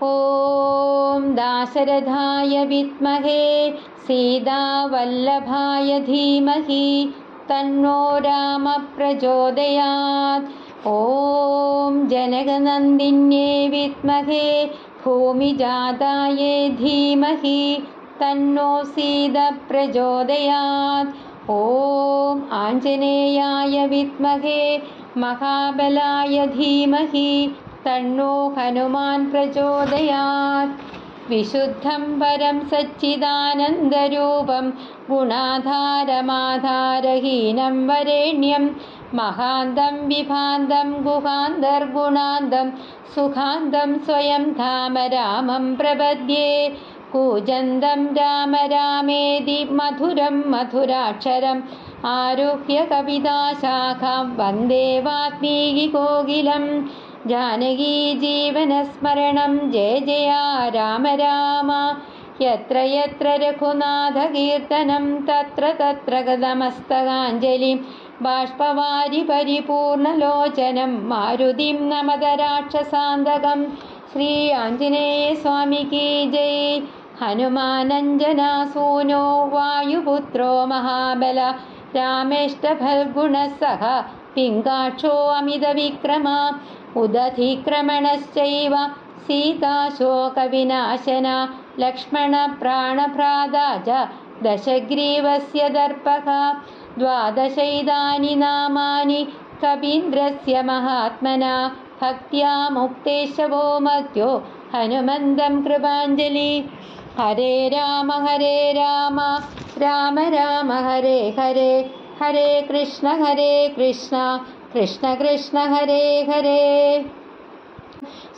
ॐ दाशरथाय विद्महे सीतावल्लभाय धीमहि तन्नो रामः प्रचोदयात्। ॐ जनकनन्दिन्ये विद्महे भूमिजाताये धीमहि तन्नो सीता प्रचोदयात्। ॐ आञ्जनेयाय विद्महे महाबलाय धीमहि तन्नो हनुमान् प्रचोदयात्। विशुद्धं परं सच्चिदानन्दरूपं गुणाधारमाधारहीनं वरेण्यं महान्तं विभान्तं गुहान्तर्गुणान्तं सुखान्तं स्वयं धाम रामं प्रपद्ये। कूजन्तं राम रामेति मधुरं मधुराक्षरम् आरुह्य कविताशाखां वन्दे वाल्मीकिकोकिलम्। जानकी जीवनस्मरणं जय जय राम राम। यत्र यत्र रघुनाथकीर्तनं तत्र तत्र गतमस्तकाञ्जलिं बाष्पवारि परिपूर्णलोचनं मारुतिं नमत राक्षसान्तकं। श्री आञ्जनेय स्वामी की जय। हनुमानञ्जनासूनो वायुपुत्रो महाबल रामेष्टफल्गुणसह पिङ्गाक्षो अमितविक्रमा उदधिक्रमणश्चैव सीताशोकविनाशना लक्ष्मणप्राणभ्राता च दशग्रीवस्य दर्पः। द्वादशैतानि नामानि कपीन्द्रस्य महात्मना भक्त्या मुक्तेशवो मध्यो हनुमन्तं कृपाञ्जलि। हरे राम राम राम हरे हरे, हरे कृष्ण कृष्ण कृष्ण हरे हरे।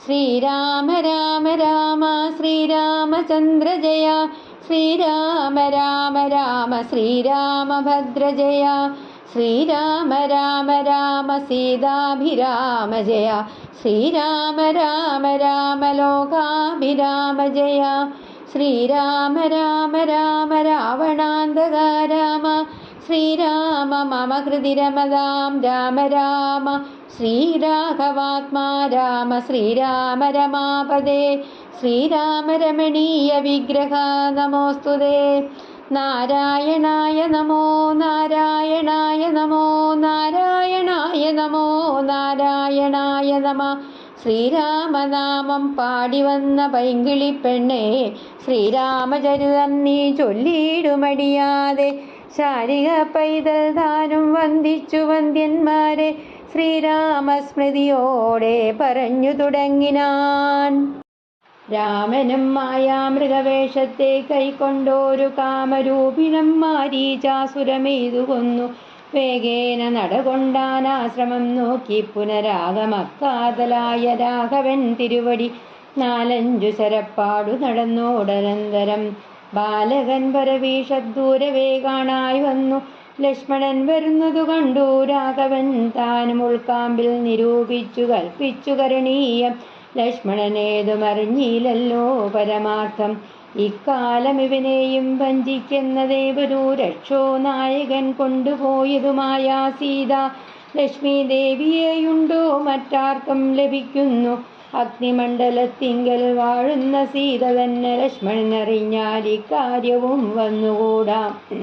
श्रीराम राम राम श्रीरामचन्द्र जय, श्रीराम राम राम श्रीरामभद्र जय, श्रीराम राम राम सीताभिराम जय, श्रीराम राम राम लोकाभिराम जय, श्रीराम राम राम रावणान्तक राम, श्रीराम मम हृदि रमतां राम राम, श्रीराघवात्मा राम श्रीराम रमापदे, श्रीराम रमणीय विग्रह नमोस्तुते। नारायणाय नमो नारायणाय नमो नारायणाय नमो नारायणाय नमः। ശ്രീരാമനാമം പാടി വന്ന പൈങ്കിളിപ്പെണ്ണേ, ശ്രീരാമചരിതം നീ ചൊല്ലിയിടുമടിയാതെ. ശാരിക പൈതൽ താനും വന്ദിച്ചു വന്ദ്യന്മാരെ ശ്രീരാമസ്മൃതിയോടെ പറഞ്ഞു തുടങ്ങിനാൻ. രാമനും മായാമൃഗവേഷത്തെ കൈക്കൊണ്ടോരു കാമരൂപിണം മാരീചാസുരമെയ്തു കൊന്നു. വേഗേന നടകൊണ്ടാനാശ്രമം നോക്കി പുനരാഗമക്കാതലായ രാഘവൻ തിരുവടി. നാലഞ്ചു ശരപ്പാടു നടന്നോടനന്തരം ബാലകൻ പരവീഷദൂരവേ കാണായി വന്നു. ലക്ഷ്മണൻ വരുന്നതു കണ്ടു രാഘവൻ താനും ഉൾക്കാമ്പിൽ നിരൂപിച്ചു കൽപ്പിച്ചു കരണീയം. ലക്ഷ്മണനേതുമറിഞ്ഞില്ലല്ലോ പരമാർത്ഥം. ഇക്കാലം ഇവനെയും വഞ്ചിക്കുന്നതേവരു രക്ഷോ നായകൻ കൊണ്ടുപോയതുമായ സീത. ലക്ഷ്മി ദേവിയെയുണ്ടോ മറ്റാർക്കും ലഭിക്കുന്നു? അഗ്നിമണ്ഡലത്തിങ്കൽ വാഴുന്ന സീത തന്നെ ലക്ഷ്മണനറിഞ്ഞാൽ ഇക്കാര്യവും വന്നുകൂടാം.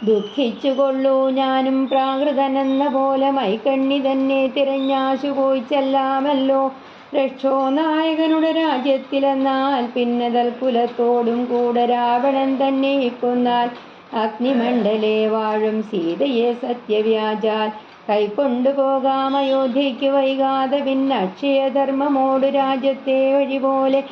ദുഃഖിച്ചുകൊള്ളൂ ഞാനും പ്രാകൃതനെന്ന പോലെ മൈക്കണ്ണി തന്നെ തിരഞ്ഞാശു പോയി ചെല്ലാമല്ലോ. രക്ഷോ നായകനുടെ രാജ്യത്തിലെന്നാൽ പിന്നെ തൽക്കുലത്തോടും കൂടെ രാവണൻ തന്നെ കൊന്നാൽ. അഗ്നിമണ്ഡലേ വാഴും സീതയെ സത്യവ്യാജാൽ കൈക്കൊണ്ടുപോകാം അയോധ്യയ്ക്ക് വൈകാതെ. പിന്നെ അക്ഷയധർമ്മമോട് രാജ്യത്തെ വഴിപോലെ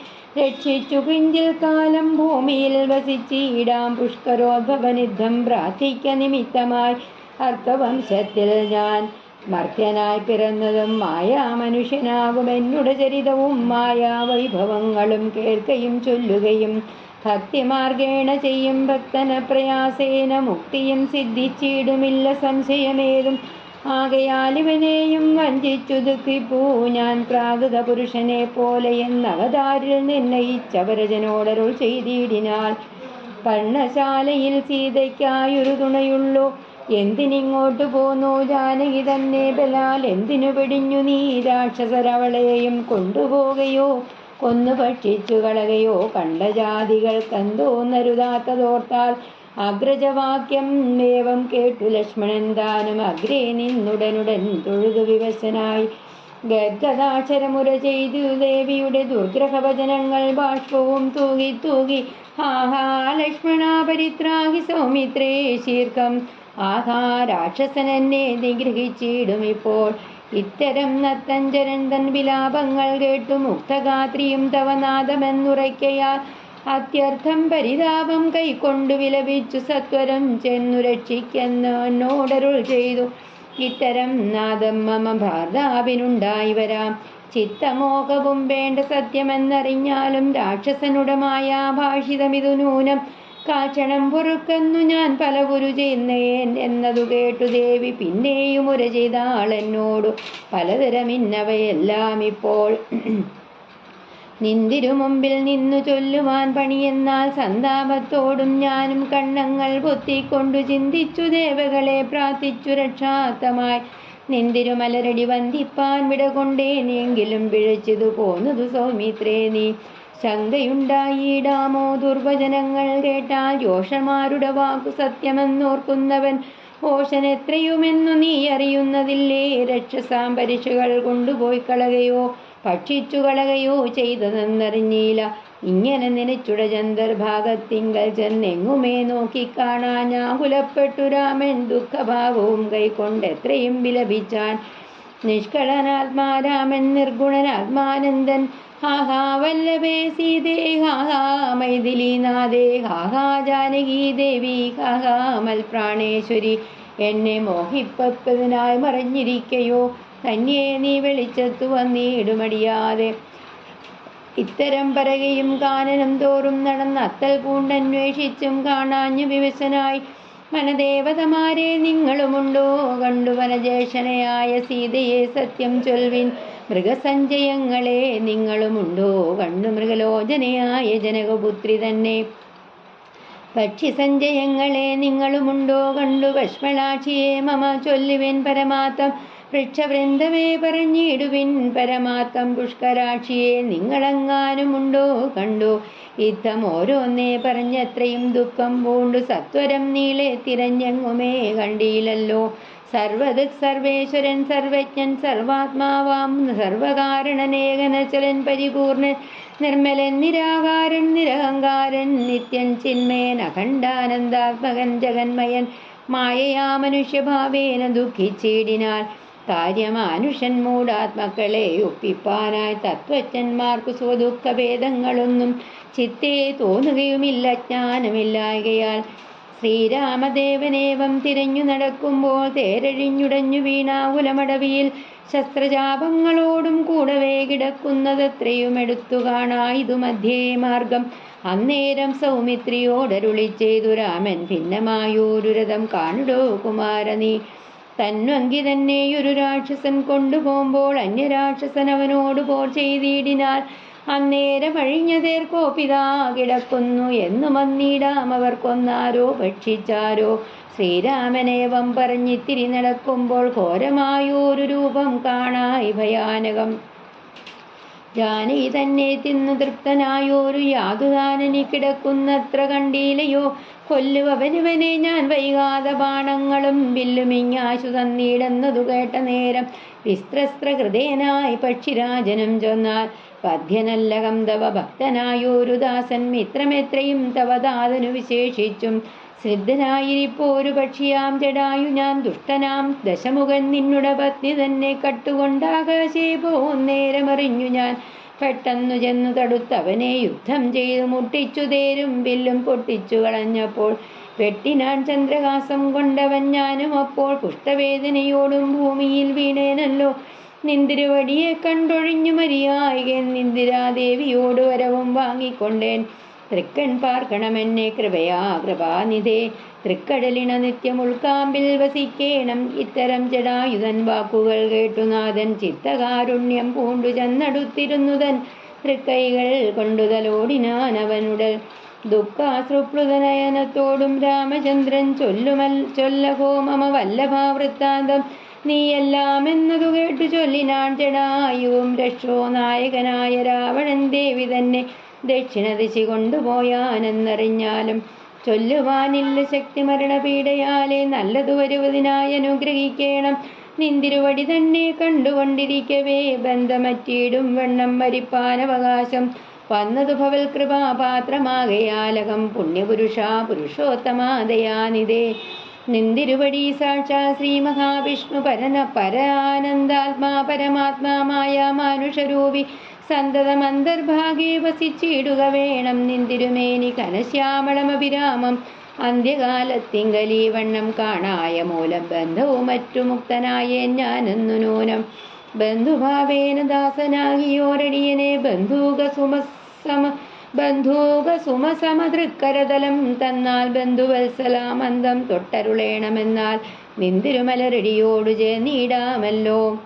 രക്ഷിച്ചു കിഞ്ചിൽ കാലം ഭൂമിയിൽ വസിച്ചിടാം. പുഷ്കരോദ്ഭവനിദ്ധം പ്രാർത്ഥിക്ക നിമിത്തമായി അർത്ഥവംശത്തിൽ ഞാൻ മർത്യനായി പിറന്നതും മായാ മനുഷ്യനാകും. എന്നുടെ ചരിതവും മായാ വൈഭവങ്ങളും കേൾക്കുകയും ചൊല്ലുകയും ഭക്തിമാർഗേണ ചെയ്യും ഭക്തന പ്രയാസേന മുക്തിയും സിദ്ധിച്ചിടുമില്ല സംശയമേതും. ആകയാൽ ഇവനെയും വഞ്ചിച്ചു ദുഃഖിപ്പൂ ഞാൻ പ്രാകൃത പുരുഷനെ പോലെ എന്നവതാരിൽ നിർണയിച്ചവരജനോടരുൾ ചെയ്തിടിനാൽ. പർണശാലയിൽ സീതയ്ക്കായൊരു തുണയുള്ളൂ. എന്തിനിങ്ങോട്ടു പോന്നു ജാനകി തന്നെ ബലാൽ? എന്തിനു പിടിഞ്ഞു നീ രാക്ഷസരവളെയും കൊണ്ടുപോകയോ? കൊന്നു ഭക്ഷിച്ചു കളകയോ കണ്ട ജാതികൾക്കെന്തോന്നരുതാത്തതോർത്താൽ അഗ്രജവാക്യം ഏവം കേട്ടു ലക്ഷ്മണൻ താനും അഗ്രേ നിന്നുടനുടൻ തൊഴുതു വിവശനായി ഗദ്ഗദാക്ഷരമുര ചെയ്തു ദേവിയുടെ ദുർഗ്രഹവചനങ്ങൾ ബാഷ്പവും തൂകി തൂകി ആഹാ ലക്ഷ്മണ പരിത്രാഹി സൗമിത്രേ ശീർഘം ആഹാ രാക്ഷസനെന്നെ നിഗ്രഹിച്ചിടും ഇപ്പോൾ ഇത്തരം നത്തഞ്ചരൻ തൻ വിലാപങ്ങൾ കേട്ടു മുക്തഗാത്രിയും തവനാദമെന്നുറയ്ക്കയാൽ അത്യർത്ഥം പരിതാപം കൈക്കൊണ്ടു വിലപിച്ചു സത്വരം ചെന്നു രക്ഷിക്കെന്ന് എന്നോടരുൾ ചെയ്തു ഇത്തരം നാദം മമ ഭർത്താവിനുണ്ടായി വരാം ചിത്തമോഹവും വേണ്ട സത്യമെന്നറിഞ്ഞാലും രാക്ഷസനുടമായ ഭാഷിതമിതു നൂനം കാക്ഷണം പൊറുക്കുന്നു ഞാൻ പല ഗുരു ചെയ്യുന്നേൻ എന്നതു കേട്ടു ദേവി പിന്നെയും ഉര ചെയ്താൾ എന്നോടു പലതരമിന്നവയെല്ലാം ഇപ്പോൾ നിന്തിരു മുമ്പിൽ നിന്നു ചൊല്ലുവാൻ പണിയെന്നാൽ സന്താപത്തോടും ഞാനും കണ്ണങ്ങൾ പൊത്തിക്കൊണ്ടു ചിന്തിച്ചു ദേവകളെ പ്രാർത്ഥിച്ചു രക്ഷാത്തമായി നിന്തിരുമലരടി വന്ദിപ്പാൻ വിടകൊണ്ടേനെങ്കിലും പിഴച്ചതു പോന്നതു സൗമിത്രേ നീ ശങ്കയുണ്ടായിടാമോ ദുർവചനങ്ങൾ കേട്ടാൽ യോഷന്മാരുടെ വാക്കു സത്യമെന്നോർക്കുന്നവൻ ഓഷൻ എത്രയുമെന്നു നീ അറിയുന്നതില്ലേ രക്ഷസാം പരീക്ഷകൾ കൊണ്ടുപോയി കളകയോ ഭക്ഷിച്ചു കളകയോ ചെയ്തതെന്നറിഞ്ഞില്ല ഇങ്ങനെ നനച്ചുട ചന്ദ്രഭാഗത്തിങ്കൽ ചെന്നെങ്ങുമേ നോക്കിക്കാണാൻ ഞാകുലപ്പെട്ടു രാമൻ ദുഃഖഭാവവും കൈക്കൊണ്ടെത്രയും വിലപിച്ചാൻ നിഷ്കളനാത്മാരാമൻ നിർഗുണനാത്മാനന്ദൻ ഹാഹാ വല്ലഭേ സീതേ ഹാഹാ മൈഥിലീനാഥേ ഹാഹാ ജാനകി ദേവി ഹാഹാ മൽപ്രാണേശ്വരി എന്നെ മോഹിപ്പതിനായി മറഞ്ഞിരിക്കയോ തന്നെ നീ വെളിച്ചത്തു വന്നിടുമടിയാതെ ഇത്തരം പറകയും കാനനം തോറും നടന്ന് അത്തൽ പൂണ്ടന്വേഷിച്ചും കാണാഞ്ഞു വിവശനായി മനദേവതമാരെ നിങ്ങളുമുണ്ടോ കണ്ടു വനജേഷണയായ സീതയെ സത്യം ചൊൽവിൻ മൃഗസഞ്ചയങ്ങളെ നിങ്ങളുമുണ്ടോ കണ്ടു മൃഗലോചനയായ ജനകപുത്രി തന്നെ പക്ഷിസഞ്ചയങ്ങളെ നിങ്ങളുമുണ്ടോ കണ്ടു ഭസ്മളാക്ഷിയെ മമ ചൊല്ലുവിൻ പരമാത്തം വൃക്ഷവൃന്ദവേ പറഞ്ഞിടുവിൻ പരമാത്തം പുഷ്കരാക്ഷിയെ നിങ്ങളെങ്ങാനുമുണ്ടോ കണ്ടു യുദ്ധം ഓരോന്നേ പറഞ്ഞത്രയും ദുഃഖം പൂണ്ടു സത്വരം നീളെ തിരഞ്ഞെങ്ങുമേ കണ്ടില്ലല്ലോ സർവേശ്വരൻ സർവജ്ഞൻ സർവാത്മാവാം സർവകാരണനേകനചലൻ പരിപൂർണൻ നിർമ്മലൻ നിരാകാരൻ നിരഹങ്കാരൻ നിത്യൻ ചിന്മയൻ അഖണ്ഡാനന്ദാത്മകൻ ജഗന്മയൻ മായയാ മനുഷ്യഭാവേന ദുഃഖിച്ചിടിനാൽ കാര്യമാനുഷൻ മൂടാത്മക്കളെ ഒപ്പിപ്പാനായി തത്വജ്ഞന്മാർക്കു സ്വദുഃഖഭേദങ്ങളൊന്നും ചിത്തേ തോന്നുകയുമില്ല ജ്ഞാനമില്ലായകയാൽ ശ്രീരാമദേവനേവം തിരഞ്ഞു നടക്കുമ്പോൾ തേരഴിഞ്ഞുടഞ്ഞു വീണാകുലമടവിയിൽ ശസ്ത്രജാപങ്ങളോടും കൂടവേ കിടക്കുന്നതെത്രയും എടുത്തു കാണായിതു മധ്യേ മാർഗം അന്നേരം സൗമിത്രിയോടരുളി ചെയ്തു രാമൻ ഭിന്നമായൊരു രഥം കാണുടോ കുമാരനീ തന്വങ്കി തന്നെയൊരു രാക്ഷസൻ കൊണ്ടുപോകുമ്പോൾ അന്യരാക്ഷസൻ അവനോട് പോർ ചെയ്തിടിനാൽ അന്നേരം അഴിഞ്ഞതേർക്കോപിതാ കിടക്കുന്നു എന്നു വന്നിടാം അവർ കൊന്നാരോ ഭക്ഷിച്ചാരോ ശ്രീരാമനേവം പറഞ്ഞിത്തിരി നടക്കുമ്പോൾ ഘോരമായൊരു രൂപം കാണായി ഭയാനകം ജാനകി തന്നെ തിന്നു തൃപ്തനായോരു യാതുദാനനി കിടക്കുന്നത്ര കണ്ടീലയോ കൊല്ലുവവനുവനെ ഞാൻ വൈകാതെ ബാണങ്ങളും വില്ലുമിങ്ങാശു തന്നീടെന്നതു കേട്ട നേരം വിസ്ത്രസ്ത്രഹൃദയനായി പക്ഷിരാജനം ചൊന്നാൽ പദ്യനല്ലകം തവ ഭക്തനായോരു ദാസൻ മിത്രമെത്രയും തവ ദാതനു വിശേഷിച്ചും സിദ്ധനായിരിപ്പോരു പക്ഷിയാം ജടായു ഞാൻ ദുഷ്ടനാം ദശമുഖൻ നിന്നുട പത്നി തന്നെ കട്ടുകൊണ്ടാകാശേ പോന്നേരമറിഞ്ഞു ഞാൻ പെട്ടെന്നു ചെന്നു തടുത്തവനെ യുദ്ധം ചെയ്തു മുട്ടിച്ചു തേരും വില്ലും പൊട്ടിച്ചു കളഞ്ഞപ്പോൾ വെട്ടിനാൻ ചന്ദ്രഹാസം കൊണ്ടവൻ ഞാനും അപ്പോൾ പുഷ്ടവേദനയോടും ഭൂമിയിൽ വീണേനല്ലോ നിന്തിരുവടിയെ കണ്ടൊഴിഞ്ഞു മരിയായികൻ നിന്ദിരാദേവിയോട് വരവും വാങ്ങിക്കൊണ്ടേൻ തൃക്കൺ പാർക്കണമെന്നെ കൃപയാ കൃപാനിധേ തൃക്കടലിണ നിത്യമുൾക്കാമ്പിൽ വസിക്കേണം ഇത്തരം ജടായുധൻ വാക്കുകൾ കേട്ടുനാഥൻ ചിത്തകാരുണ്യം പൂണ്ടു ചെന്നടുത്തിരുന്നുതൻ തൃക്കൈകൾ കൊണ്ടുതലോടിനാൻ അവനുടൽ ദുഃഖാശ്രുപ്ലുതനയനത്തോടും രാമചന്ദ്രൻ ചൊല്ലഹോ മമ വല്ലഭാവൃത്താന്തം നീയെല്ലാം എന്നതു കേട്ടു ചൊല്ലിനാൻ ജടായുവും. രക്ഷോ നായകനായ രാവണൻ ദേവി തന്നെ ദക്ഷിണ ദിശ കൊണ്ടുപോയാനെന്നറിഞ്ഞാലും ചൊല്ലുവാനില്ല ശക്തി. മരണപീഡയാലെ നല്ലതു വരുവതിനായി അനുഗ്രഹിക്കണം. നിന്തിരുവടി തന്നെ കണ്ടുകൊണ്ടിരിക്കവേ ബന്ധമറ്റിയിടും വണ്ണം മരിപ്പാനവകാശം വന്നതു ഭവൽ കൃപാപാത്രമാകയാലകം. പുണ്യപുരുഷ പുരുഷോത്തമാദയാനിതേ നിന്തിരുവടി സാക്ഷാ ശ്രീ മഹാവിഷ്ണു പരാനന്ദാത്മാ പരമാത്മാമായ മാനുഷരൂപി സന്തതമന്തർഭാഗേ വസിച്ചിടുക വേണം. നിന്തിരുമേനി കനശ്യാമളമഭിരാമം അന്ത്യകാലത്തിങ്കലീ വണ്ണം കാണായ മൂലം ബന്ധവും മറ്റു മുക്തനായ ഞാനെന്നു നൂനം. ബന്ധുഭാവേന ദാസനാകിയോരടിയനെ ബന്ധൂകസുമസമതൃക്കരതലം തന്നാൽ ബന്ധുവത്സലാമന്ദം തൊട്ടരുളേണമെന്നാൽ നിന്തിരുമലരടിയോടു ചേർന്നിടാമല്ലോ.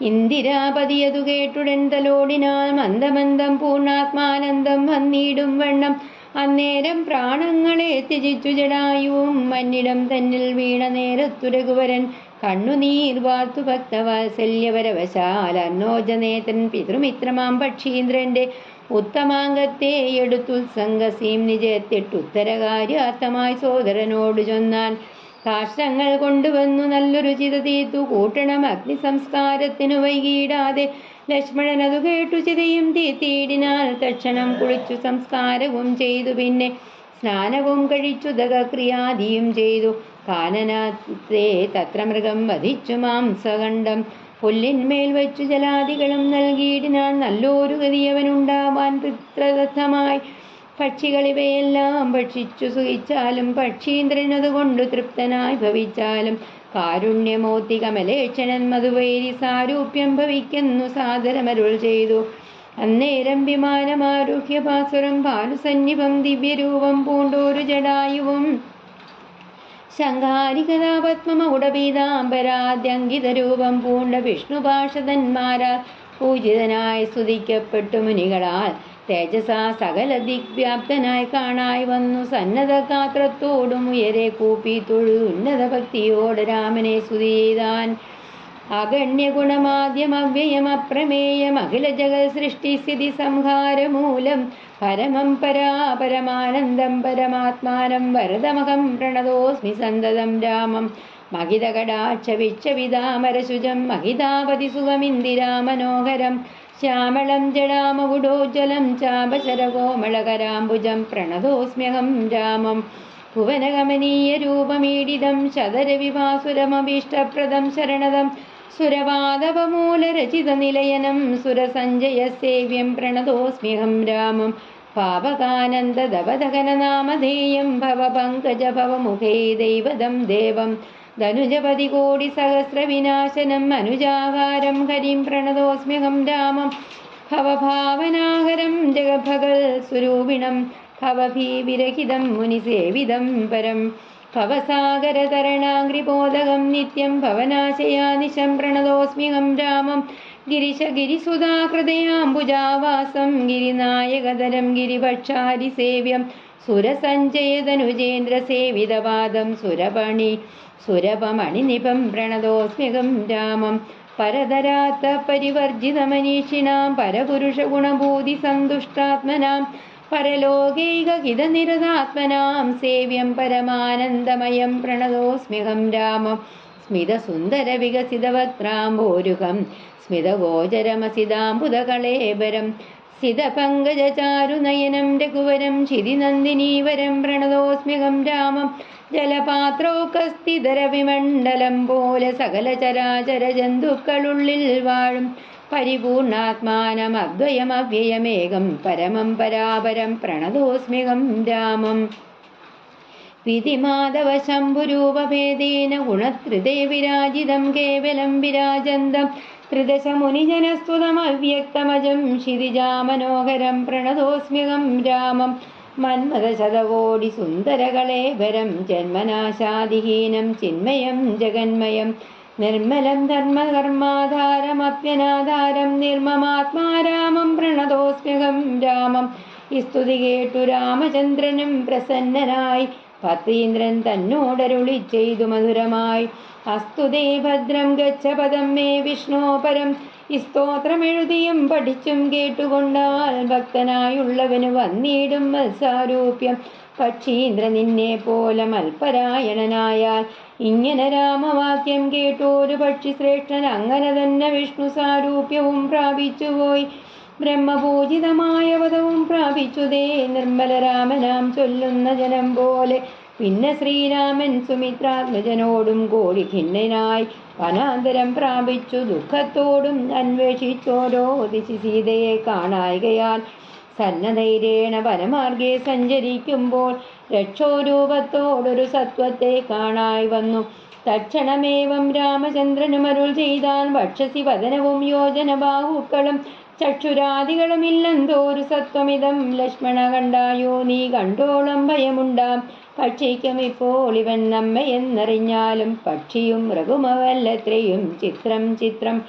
ഇന്ദിരാപതിയതു കേട്ടുടൻ തലോടിനാൽ മന്ദമന്ദം പൂർണ്ണാത്മാനന്ദം വന്നിടും വണ്ണം. അന്നേരം പ്രാണങ്ങളെ ത്യജിച്ചു ജടായുവും മന്നിടം തന്നിൽ വീണ നേരത്തു രഘുവരൻ കണ്ണുനീർ വാർത്തു ഭക്തവാത്സല്യപരവശാൽ അർണോജനേതൻ പിതൃമിത്രമാം പക്ഷീന്ദ്രന്റെ ഉത്തമാംഗത്തെ എടുത്തുത്സംഗസീം നിജത്തിട്ടുത്തരകാര്യാർത്ഥമായി സോദരനോട് ചൊന്നാൻ. കാഷ്ടങ്ങൾ കൊണ്ടുവന്നു നല്ലൊരു ചിത തീർത്തു കൂട്ടണം അഗ്നി സംസ്കാരത്തിനു വൈകിടാതെ. ലക്ഷ്മണനതു കേട്ടു ചിതയും തീർത്തിയിടിനാൽ തക്ഷണം കുളിച്ചു സംസ്കാരവും ചെയ്തു. പിന്നെ സ്നാനവും കഴിച്ചു ദഗക്രിയാദിയും ചെയ്തു. കാനനത്തെ തത്ര മൃഗം വധിച്ചു മാംസഖണ്ഡം പുല്ലിന്മേൽ വച്ചു ജലാദികളും നൽകിയിടിനാൻ. നല്ലൊരു ഗതിയവനുണ്ടാവാൻ പിതൃദത്തമായി പക്ഷികളിവയെല്ലാം ഭക്ഷിച്ചു സുഖിച്ചാലും പക്ഷീന്ദ്രനതുകൊണ്ടു തൃപ്തനായി ഭവിച്ചാലും കാരുണ്യമൂർത്തി കമലേക്ഷണൻ മധുവൈരി സാരൂപ്യം ഭവിക്കുന്നു സാദരമരുൾ ചെയ്തു. അന്നേരം വിമാനമാരുഹ്യ ഭാസുരം ഭാനുസന്നിഭം ദിവ്യരൂപം പൂണ്ടോരു ജടായുവും ശങ്കാരികഥാപത്മമകുടപീതാംബരാദ്യങ്കിതരൂപം പൂണ്ട വിഷ്ണുഭാഷതന്മാരാൽ പൂജിതനായി സ്തുതിക്കപ്പെട്ടു മുനികളാൽ തേജസാ സകല ദിഗ്വ്യാപ്തനായി കാണായി വന്നു. സന്നദ്ധ ഗാത്രത്തോടും ഉയരെ കൂപ്പി തൊഴു ഉന്നത ഭക്തിയോട് രാമനെ സ്തുതി ചെയ്താൻ. അഗണ്യ ഗുണമാദ്യം അവ്യയം അപ്രമേയം അഖില ജഗൽ സൃഷ്ടി സ്ഥിതി സംഹാരമൂലം പരമം പരാപരമാനന്ദം പരമാത്മാനം വരദമഹം പ്രണതോസ്മി സന്തതം രാമം. മഹിതകടാക്ഷ വിച്ഛവിതാമരശുജം മഹിതാപതി സുഖമിന്ദിരാമനോഹരം ശ്യാമളം ജടാമകുടോജ്വലം ചാപശരകോമളകരാംബുജം പ്രണതോസ്മ്യഹം രാമം. ഭുവനഗമനീയ രൂപമീഡിതം ശതരവിഭാസുരമഭീഷ്ടപ്രദം ശരണദം സുരവാദവമൂലരചിത നിലയനം സുരസഞ്ജയ സേവ്യം പ്രണതോസ്മ്യഹം രാമം. പാവകാനന്ദദവദഹനനാമധേയം ഭവപങ്കജ ഭവമുഖേ ദൈവദം ദേവം ധനുജപതി കോടി സഹസ്രവിനാശനം അനുജാകാരം ഹരിം പ്രണതോസ്മ്യഹം രാമം. ഭവഭാവനാഹരം ജഗഭഗൽ സ്വരൂപിണം ഭവഭീവിരഹിതം മുനിസേവിതം പരം ഭവസാഗരതരണാഗ്രിബോധകം നിത്യം ഭവനാശയാനിശം പ്രണതോസ്മ്യഹം രാമം. ഗിരിശഗിരിസുധാഹൃദയാംബുജാവാസം ഗിരിനായകതരം ഗിരിഭക്ഷാരിസേവ്യം സുരസഞ്ജയതനുജേന്ദ്രസേവിതപാദം സുരപമണിനിഭം പ്രണതോസ്മ്യഹം രാമം. പരതരാത്ത പരിവർജിതമനീഷിണാം പരപുരുഷഗുണഭൂതി സന്തുഷ്ടാത്മനാം പരലോകൈകഹിതനിരതാത്മനാം സേവ്യം പരമാനന്ദമയം പ്രണതോസ്മ്യഹം രാമം. സ്മിതസുന്ദരവികസിതവക്ത്രാംബോരുഹം സ്മിതഗോചരമസിതാംബുധകളേബരം സിതപങ്കജചാരുനയനം രഘുവരം ക്ഷിതിനന്ദിനീവരം പ്രണതോസ്മ്യഹം രാമം. ജലപാത്രൗകസ്ഥിതരവിമണ്ഡലം പോലെ സകല ചരാചര ജന്തുക്കളുള്ളിൽ വാഴും പരിപൂർണാത്മാനം അദ്വയമവ്യയമേകം പരമം പരാപരം പ്രണതോസ്മ്യഹം രാമം. വിധിമാധവ ശംഭുരൂപഭേദേന ഗുണത്രിതേ വിരാജിതം കേവലം വിരാജന്തം ത്രിദശ മുനിജനസ്തുതമവ്യക്തമജം ക്ഷിതിജാമനോഹരം പ്രണതോസ്മ്യഹം രാമം. മന്മഥശതകോടി സുന്ദരകളേവരം ജന്മനാശാദിഹീനം ചിന്മയം ജഗന്മയം നിർമ്മലം ധർമ്മകർമാധാരമപ്യനാധാരം നിർമ്മമാത്മാരാമം പ്രണതോസ്മ്യഹം രാമം. ഈ സ്തുതി കേട്ടു രാമചന്ദ്രനും പ്രസന്നനായി പത്രീന്ദ്രൻ തന്നോടരുളി ചെയ്തു മധുരമായി. അസ്തുതേ ഭദ്രം ഗച്ഛ പദം മേ വിഷ്ണോ പരം. ഈ സ്തോത്രമെഴുതിയും പഠിച്ചും കേട്ടുകൊണ്ടാൽ ഭക്തനായുള്ളവന് വന്നിടും മത്സാരൂപ്യം. പക്ഷീന്ദ്ര നിന്നെ പോലെ മൽപരായണനായാൽ ഇങ്ങനെ രാമവാക്യം കേട്ടോരു പക്ഷി ശ്രേഷ്ഠൻ അങ്ങനെ തന്നെ വിഷ്ണു സാരൂപ്യവും പ്രാപിച്ചുപോയി. ബ്രഹ്മപൂജിതമായ പദവും പ്രാപിച്ചുതേ നിർമ്മല രാമനാം ചൊല്ലുന്ന ജനം പോലെ. പിന്നെ ശ്രീരാമൻ സുമിത്രാത്മജനോടും കൂടി ഖിന്നനായി വനാന്തരം പ്രാപിച്ചു ദുഃഖത്തോടും അന്വേഷിച്ചോരോ ദിശി സീതയെ കാണായികയാൽ സന്നധൈര്യേണ വനമാർഗെ സഞ്ചരിക്കുമ്പോൾ രക്ഷോരൂപത്തോടൊരു സത്വത്തെ കാണായി വന്നു. തക്ഷണമേവം രാമചന്ദ്രനും അരുൾ ചെയ്താൽ വക്ഷസി വദനവും യോജന ബാഹുക്കളും ചക്ഷുരാദികളുമില്ലെന്തോരു സത്വമിതം ലക്ഷ്മണ കണ്ടായോ നീ കണ്ടോളം ഭയമുണ്ടാം. പക്ഷിക്കും ഇപ്പോൾ ഇവൻ നമ്മയെന്നറിഞ്ഞാലും പക്ഷിയും മൃഗുമവല്ലത്രയും ചിത്രം ചിത്രം.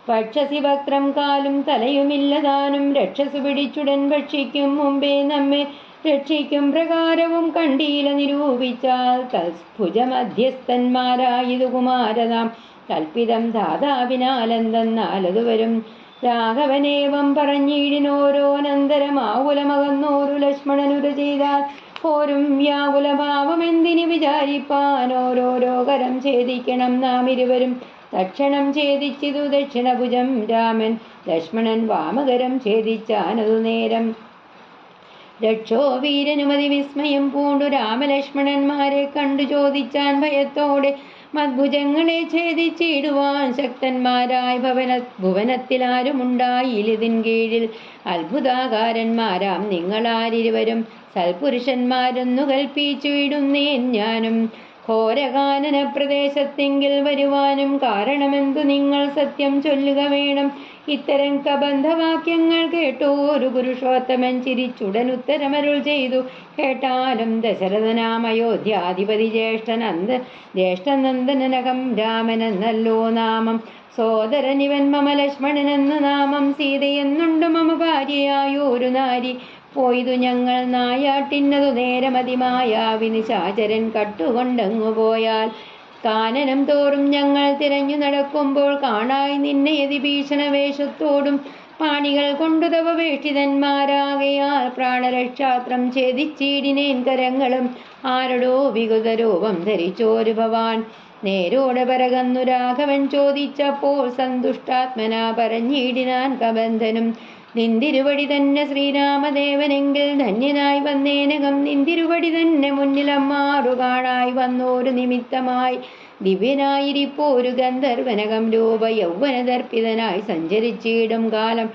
പക്ഷസി വക്രം കാലും തലയുമില്ലതാനും രക്ഷസു പിടിച്ചുടൻ ഭക്ഷിക്കും മുമ്പേ നമ്മെ രക്ഷിക്കും പ്രകാരവും കണ്ടീല നിരൂപിച്ചാൽ തസ്ഭുജമധ്യസ്ഥന്മാരായതു കുമാരനാം കൽപ്പിതം ധാതാവിനാലെന്തെന്നാലതു വരും. രാഘവനേവം പറഞ്ഞിടിനോരോനന്തരമാകുലമകന്നോരു ലക്ഷ്മണനുര ചെയ്താൽ പോരും വ്യാകുലഭാവമെന്തിന് വിചാരിപ്പാൻ ഓരോരോ കരം ഛേദിക്കണം നാം ഇരുവരും. തക്ഷണം ഛേദിച്ചിതു ദക്ഷിണഭുജം രാമൻ ലക്ഷ്മണൻ വാമകരം ഛേദിച്ചാനതു നേരം. രക്ഷോ വീരനുമതി വിസ്മയം പൂണ്ടു രാമലക്ഷ്മണന്മാരെ കണ്ടു ചോദിച്ചാൻ ഭയത്തോടെ മദ്ഭുജങ്ങളെ ഛേദിച്ചിടുവാൻ ശക്തന്മാരായി ഭുവനത്തിലാരുമുണ്ടായില്ലിതിൻ കീഴിൽ. അത്ഭുതാകാരന്മാരാം നിങ്ങളാരിരുവരും സൽപുരുഷന്മാരെന്നു കൽപ്പിച്ചു ഇടുന്നേൻ ഞാനും. ഘോരകാനന പ്രദേശത്തെങ്കിൽ വരുവാനും കാരണമെന്തു നിങ്ങൾ സത്യം ചൊല്ലുക വേണം. ഇത്തരം കബന്ധവാക്യങ്ങൾ കേട്ടോരു പുരുഷോത്തമൻ ചിരിച്ചുടൻ ഉത്തരമരുൾ ചെയ്തു. കേട്ടാലും ദശരഥനാം അയോധ്യാധിപതി ജ്യേഷ്ഠനന്ദനകം രാമനെന്നല്ലോ നാമം. സോദരനിവൻ മമ ലക്ഷ്മണനെന്നു നാമം. സീതയെന്നുണ്ട് മമ ഭാര്യയായോരു നാരി. പോയതു ഞങ്ങൾ നായാട്ടിന്നതു നേരമതിമായാവിന് ശാചരൻ കട്ടുകൊണ്ടങ്ങു പോയാൽ. കാനനം തോറും ഞങ്ങൾ തിരഞ്ഞു നടക്കുമ്പോൾ കാണായി നിന്നെ യതിഭീഷണ വേഷത്തോടും പാണികൾ കൊണ്ടു തവ വേഷിതന്മാരാകയാൽ പ്രാണരക്ഷാത്രം ഛേദിച്ചീടിനേൻ കരങ്ങളും. ആരടോ വികൃതരൂപം ധരിച്ചോരു ഭവാൻ. നേരോടെ പരകന്നു രാഘവൻ ചോദിച്ചപ്പോൾ സന്തുഷ്ടാത്മനാ പറഞ്ഞിടിനാൻ കബന്ധനും. നിന്തിരുവടി തന്നെ ശ്രീരാമദേവനെങ്കിൽ ധന്യനായി വന്നേനകം. നിന്തിരുവടി തന്നെ മുന്നിലമ്മാറു കാണായി വന്നോരു നിമിത്തമായി ദിവ്യനായിരിപ്പോരു ഗന്ധർവനകം രൂപ യൗവനദർപ്പിതനായി സഞ്ചരിച്ചിടും കാലം.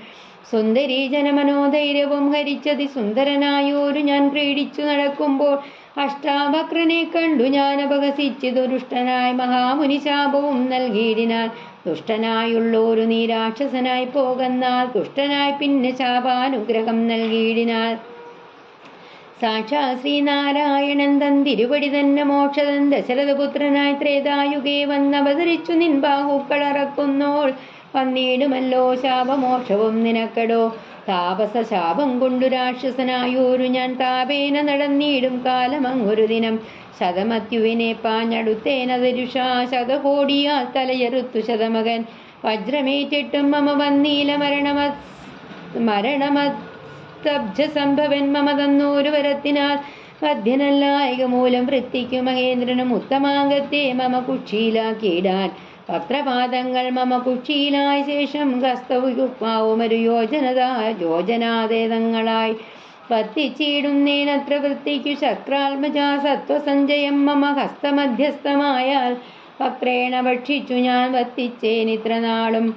സുന്ദരീ ജനമനോധൈര്യവും ഹരിച്ചതി സുന്ദരനായോരു ഞാൻ ക്രീഡിച്ചു നടക്കുമ്പോൾ അഷ്ടാവക്രനെ കണ്ടു ഞാൻ അപഹസിച്ചു ദുഷ്ടനായി മഹാമുനി ശാപവും നൽകിയിടിനാൻ. ദുഷ്ടനായുള്ളോരു നീ രാക്ഷസനായി പോകുന്നാൽ തുഷ്ടനായി പിന്നെ ശാപാനുഗ്രഹം നൽകിയിടിനാൽ. സാക്ഷാ ശ്രീനാരായണൻ തന്തിരുവടി തന്നെ മോക്ഷതൻ ദശരഥപുത്രനായി ത്രേതായുഗേ വന്നവതരിച്ചു നിൻ ബാഹുക്കളറക്കുന്നോൾ വന്നിടുമല്ലോ ശാപമോക്ഷവും നിനക്കടോ. താപസ ശാപം കൊണ്ടു രാക്ഷസനായോരു ഞാൻ താപേന നടന്നിടും കാലമങ്ങൊരു ദിനം. ശതമത്യുവിനെ പാഞ്ഞടുത്തേനതരുഷാ ശതകോടിയാൽ തലയറുത്തു ശതമകൻ. വജ്രമേറ്റിട്ടും മമ വന്നീല മരണമസ്തബ്ജ സംഭവൻ മമ തന്നോരു വരത്തിനാൽ. വധ്യനല്ലായക മൂലം വൃത്തിക്കു മഹേന്ദ്രനും ഉത്തമാംഗത്തെ മമ കുക്ഷിയിലാക്കിയിടാൻ. പത്രപാദങ്ങൾ മമ കുക്ഷിയിലായ ശേഷം ഹസ്തവുമാവുമൊരു യോജനാതേതങ്ങളായി വർത്തിച്ചിടുന്നേനത്ര വൃത്തിക്കു ശക്രാത്മജാ സത്വസഞ്ചയം മമ ഹസ്തമധ്യസ്ഥമായാൽ. വക്രേണ ഭക്ഷിച്ചു ഞാൻ വർത്തിച്ചേനിത്ര നാളും.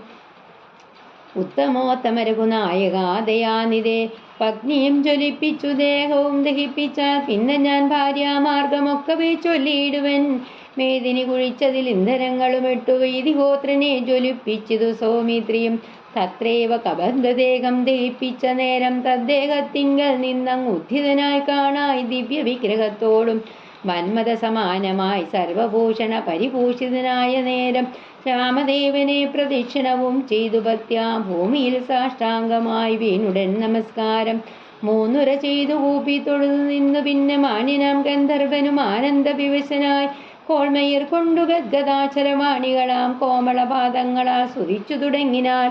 ഉത്തമോത്തമരഘുനായകാദയാനിതേ പത്നിയും ജ്വലിപ്പിച്ചു ദേഹവും ദഹിപ്പിച്ചാൽ. പിന്നെ ഞാൻ ഭാര്യാമാർഗമൊക്കവേ ചൊല്ലിയിടുവൻ. മേദിനി കുഴിച്ചതിൽ ഇന്ധനങ്ങളും ഇട്ടു വൈദികോത്രനെ ജ്വലിപ്പിച്ചതു സൗമിത്രിയും. തത്രേവ കബന്ധദേഹം ദഹിപ്പിച്ച നേരം തദ്ദേഹത്തിങ്കൽ നിന്നങ്ങ് ഉദ്ധിതനായി കാണായി ദിവ്യ വിഗ്രഹത്തോടും മന്മത സമാനമായി സർവഭൂഷണ പരിഭൂഷിതനായ നേരം. രാമദേവനെ പ്രദക്ഷിണവും ചെയ്തു ഭക്ത്യാ ഭൂമിയിൽ സാഷ്ടാംഗമായി വീണുടൻ നമസ്കാരം. മൂന്നുര ചെയ്തു കൂപ്പി തൊഴുതു നിന്നു പിന്നെ മാന്യനാം ഗന്ധർവനും ആനന്ദ വിവശനായി കോൾമയർ കൊണ്ടു ഗദ്ഗദാചരവാണികളാം കോമളപാദങ്ങളാൽ സ്തുതിച്ചു തുടങ്ങിനാൽ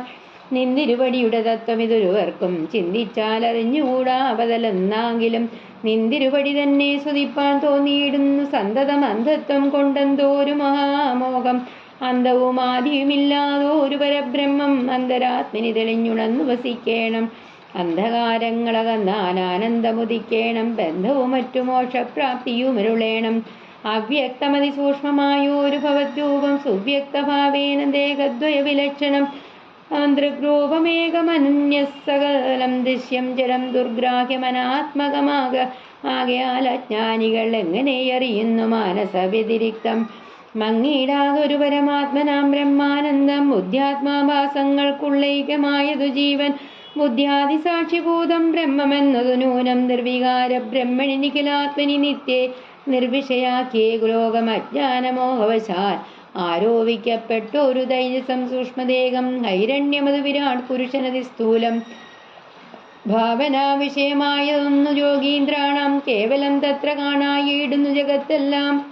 നിന്തിരുവടിയുടെ തത്വം ഇതൊരുവർക്കും ചിന്തിച്ചാൽ അറിഞ്ഞുകൂടാ ബദലെന്നാകിലും നിന്തിരുവടി തന്നെ സ്തുതിപ്പാൻ തോന്നിയിടുന്നു സന്തതം അന്ധത്വം കൊണ്ടെന്തോരു മഹാമോഹം അന്തവും ആദിയുമില്ലാതൊരു പരബ്രഹ്മം അന്തരാത്മനി തെളിഞ്ഞുണർന്നു വസിക്കേണം അന്ധകാരങ്ങളകന്നാൽ ആനന്ദമുദിക്കേണം ബന്ധവും മറ്റു മോക്ഷപ്രാപ്തിയുമരുളേണം അവ്യക്തമതി സൂക്ഷ്മമായൊരു ഭവദ്രൂപം സുവ്യക്തഭാവേന ദേഹദ്വയ വിലക്ഷണം ആന്തൃഗ്രൂപമേകമനന്യസകലം ദൃശ്യം ജലം ദുർഗ്രാഹ്യമനാത്മകമാക ആകയാൽ അജ്ഞാനികൾ എങ്ങനെ അറിയുന്നു മാനസ വ്യതിരിക്തം മങ്ങിയിടാതൊരു പരമാത്മനാം ബ്രഹ്മാനന്ദം ബുദ്ധ്യാത്മാഭാസങ്ങൾക്കുള്ളൈക്യമായതു ജീവൻ ബുദ്ധ്യാദിസാക്ഷിഭൂതം ബ്രഹ്മമെന്നതു നൂനം നിർവികാര ബ്രഹ്മണി നിഖിലാത്മനി നിത്യേ നിർവിഷയാക്കിയേ ലോകം അജ്ഞാനമോഹവശാൽ ആരോപിക്കപ്പെട്ടൊരു തൈജസം സൂക്ഷ്മദേഹം ഹൈരണ്യമത് വിരാട് പുരുഷനതി സ്ഥൂലം ഭാവനാ വിഷയമായതൊന്നു യോഗീന്ദ്രാണം കേവലം തത്ര കാണായിടുന്നു ജഗത്തെല്ലാം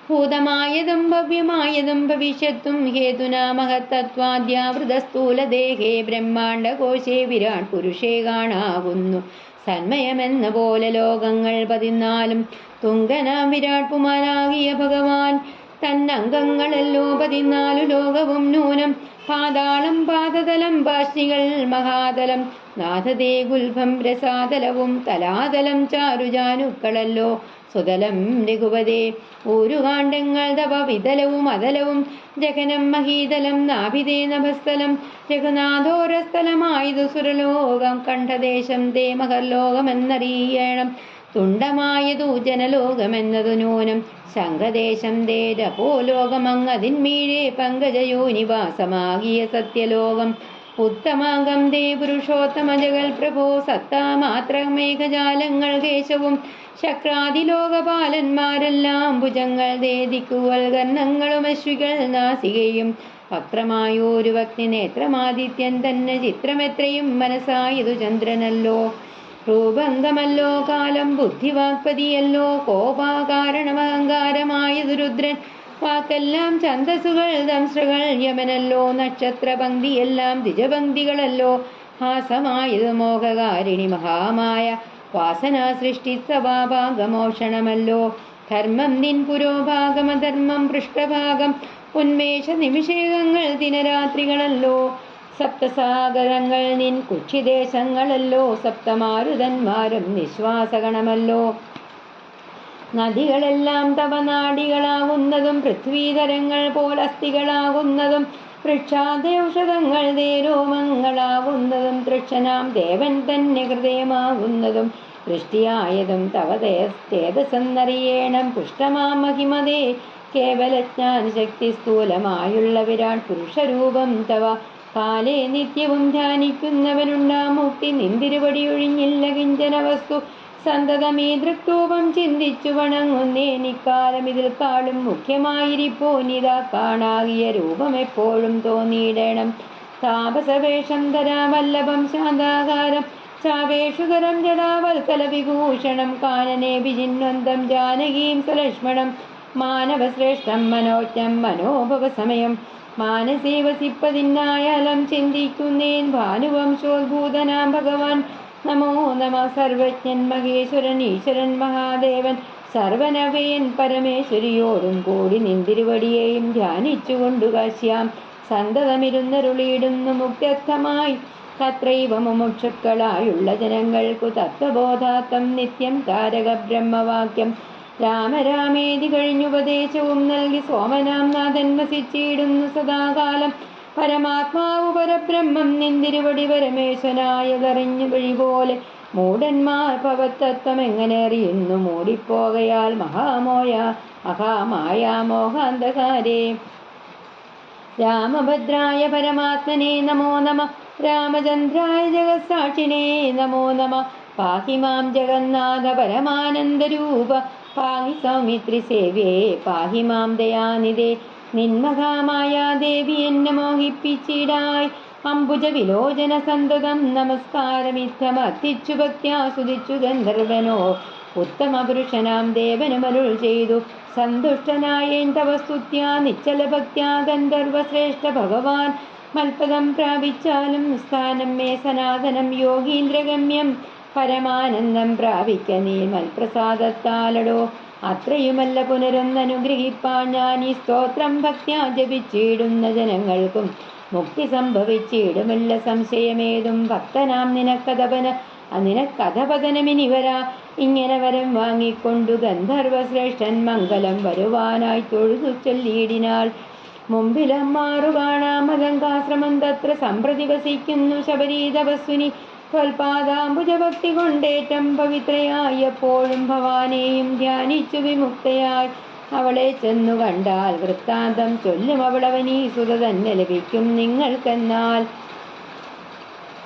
ഭൂതമായതും ഭവ്യമായതും ഭവിഷ്യത്തും ഹേതുനാ മഹത്തത്വാദ്യാവൃതസ്ഥൂലദേഹേ ബ്രഹ്മാണ്ഡകോശേ വിരാട് പുരുഷേ കാണാകുന്നു സന്മയമെന്ന പോലെ ലോകങ്ങൾ 14 തുങ്കനാം വിരാട് പുമാനാകിയ ഭഗവാൻ തന്നംഗങ്ങളല്ലോ 14 ലോകവും നൂനം പാതാളം പാദതലം പാശ്നികൾ മഹാതലം നാഥദേ ഗുൽഭം രസാതലവും തലാതലം ചാരുജാനുക്കളല്ലോ സുതലം രഘുപതേ ഊരുകാണ്ഡങ്ങൾ തവ വിതലവും അതലവും ജഗനം മഹീതലം നാഭിതേ നഭസ്ഥലം രഘുനാഥോരസ്ഥലമായതു സുരലോകം കണ്ഠദേശം തേ മഹർലോകമെന്നറിയണം തുണ്ടമായതു ജനലോകമെന്നതു നൂനം ശംഖദേശം തേ രപോലോകമങ്ങതിന്മീഴേ പങ്കജയോനിവാസമാകിയ സത്യലോകം ഉത്തമാംഗം ദേ പുരുഷോത്തമ ജഗൽ പ്രഭോ സത്താമാത്രമേഘജാലങ്ങൾ കേശവും ശക്രാദിലോകപാലന്മാരെല്ലാം ഭുജങ്ങൾ ദേ ദിക്കുകൾ കർണങ്ങളും അശ്വികൾ നാസികയും വക്രമായൊരു ഭക്തി നേത്രമാദിത്യൻ തന്നെ ചിത്രമെത്രയും മനസ്സായതു ചന്ദ്രനല്ലോ രൂപംഗമല്ലോ കാലം ബുദ്ധിവാക്പതിയല്ലോ കോപാകാരണമഹങ്കാരമായതു രുദ്രൻ വാക്കെല്ലാം ഛന്ദസ്സുകൾ ദംശ്രകൾ യമനല്ലോ നക്ഷത്രപംക്തിയെല്ലാം ദ്വിജപംക്തികളല്ലോ ഹാസമായത് മോഹകാരിണി മഹാമായ വാസന സൃഷ്ടി സ്വഭാഗമോഷണമല്ലോ ധർമ്മം നിൻ പുരോഭാഗമധർമ്മം പൃഷ്ഠഭാഗം ഉന്മേഷ നിമിഷേകങ്ങൾ ദിനരാത്രികളല്ലോ സപ്തസാഗരങ്ങൾ നിൻ കുക്ഷിദേശങ്ങളല്ലോ സപ്തമാരുതന്മാരും നിശ്വാസഗണമല്ലോ നദികളെല്ലാം തവ നാടികളാകുന്നതും പൃഥ്വീതരങ്ങൾ പോലസ്ഥികളാകുന്നതും വൃക്ഷാദൌഷധങ്ങൾ ദേരോമങ്ങളാകുന്നതും തൃക്ഷനാം ദേവൻ തന്നെ ഹൃദയമാകുന്നതും ദൃഷ്ടിയായതും തവ തേജസ്സെന്നറിയേണം പുഷ്ടമാം മഹിമതേ കേവലജ്ഞാനശക്തി സ്ഥൂലമായുള്ള വിരാട് പുരുഷരൂപം തവ കാലേ നിത്യവും ധ്യാനിക്കുന്നവനുണ്ടാം മുക്തി നിന്തിരുപടിയൊഴിഞ്ഞില്ല കിഞ്ചന വസ്തു സന്തതമീ ദൃക്രൂപം ചിന്തിച്ചു വണങ്ങുന്നേനിക്കാലം ഇതിൽ കാളും മുഖ്യമായിരിപ്പോനിതാ കാണാകിയ രൂപം എപ്പോഴും തോന്നിയിടണം താപസവേഷം ധരാവല്ലഭം ശാന്താകാരം ചാവേഷുകരം ജടാവൽക്കല വിഭൂഷണം കാനനെ വിജിന്വന്തം ജാനകീം സലക്ഷ്മണം മാനവശ്രേഷ്ഠം മനോജ്ഞം മനോഭവ സമയം മാനസേ വസിപ്പതിന്നായാലും ചിന്തിക്കുന്നേൻ ഭാനുവംശോദ്ഭൂതനാം ഭഗവാൻ നമോ നമ സർവജ്ഞൻ മഹേശ്വരൻ ഈശ്വരൻ മഹാദേവൻ സർവനവയൻ പരമേശ്വരിയോടും കൂടി നിന്തിരുവടിയെയും ധ്യാനിച്ചുകൊണ്ടു കാശ്യാം സന്തതമിരുന്നരുളിയിടുന്നു മുക്തമായി തത്രൈവ മുമുക്ഷുക്കളായുള്ള ജനങ്ങൾക്കു തത്വബോധാത്തം നിത്യം താരക ബ്രഹ്മവാക്യം രാമരാമേതി കഴിഞ്ഞുപദേശവും നൽകി സോമനാം നാഥൻ വസിച്ചിടുന്നു സദാകാലം പരമാത്മാവു പരബ്രഹ്മം നിന്തിരുവടി പരമേശ്വനായതറിഞ്ഞു വഴി പോലെ മൂഢന്മാർ ഭവത്തത്വം എങ്ങനെ അറിയുന്നു മൂടിപ്പോകയാൽ മഹാമായ മോഹാന്ധകാരേ രാമഭദ്രായ പരമാത്മനെ നമോ നമ രാമചന്ദ്രായ ജഗത്സാക്ഷിണേ നമോ നമ പാഹി മാം ജഗന്നാഥ പരമാനന്ദരൂപ പാഹി സൗമിത്രി സേവ്യേ പാഹി മാം ദയാനിധേ നിന്മഹാമായ ദേവി എന്നെ മോഹിപ്പിച്ചിടായി അംബുജ വിലോചന സന്തതം നമസ്കാരമിത്തമർത്തിച്ചു ഭക്ത്യാസ്വദിച്ചു ഗന്ധർവനോ ഉത്തമ പുരുഷനാം ദേവനുമരുൾ ചെയ്തു സന്തുഷ്ടനായേൻ തവ സ്തുത്യാ നിശ്ചല ഭക്ത്യാ ഗന്ധർവശ്രേഷ്ഠ ഭഗവാൻ മൽപദം പ്രാപിച്ചാലും സ്ഥാനം മേ സനാതനം യോഗീന്ദ്രഗമ്യം പരമാനന്ദം പ്രാപിക്ക നീ മൽപ്രസാദത്താലടോ അത്രയുമല്ല പുനരൊന്നനുഗ്രഹിപ്പാൻ ഞാൻ ഈ സ്തോത്രം ഭക്ത്യാ ജപിച്ചിടുന്ന ജനങ്ങൾക്കും മുക്തി സംഭവിച്ചിടുമില്ല സംശയമേതും ഭക്തനാം നിനക്കഥപതനമിനിവരാ ഇങ്ങനെ വരം വാങ്ങിക്കൊണ്ടു ഗന്ധർവശ്രേഷ്ഠൻ മംഗലം വരുവാനായി തൊഴുതു ചൊല്ലിയിടിനാൾ മുമ്പിലമ്മാറു കാണാമതങ്കാശ്രമം തത്ര സമ്പ്രതി വസിക്കുന്നു ശബരീ തപസ്വിനി സ്വൽപാദാംബുജഭക്തി കൊണ്ടേറ്റം പവിത്രയായി എപ്പോഴും ഭവാനെയും ധ്യാനിച്ചു വിമുക്തയായി അവളെ ചെന്നു കണ്ടാൽ വൃത്താന്തം ചൊല്ലും അവളവനീ സുത തന്നെ ലഭിക്കും നിങ്ങൾക്കെന്നാൽ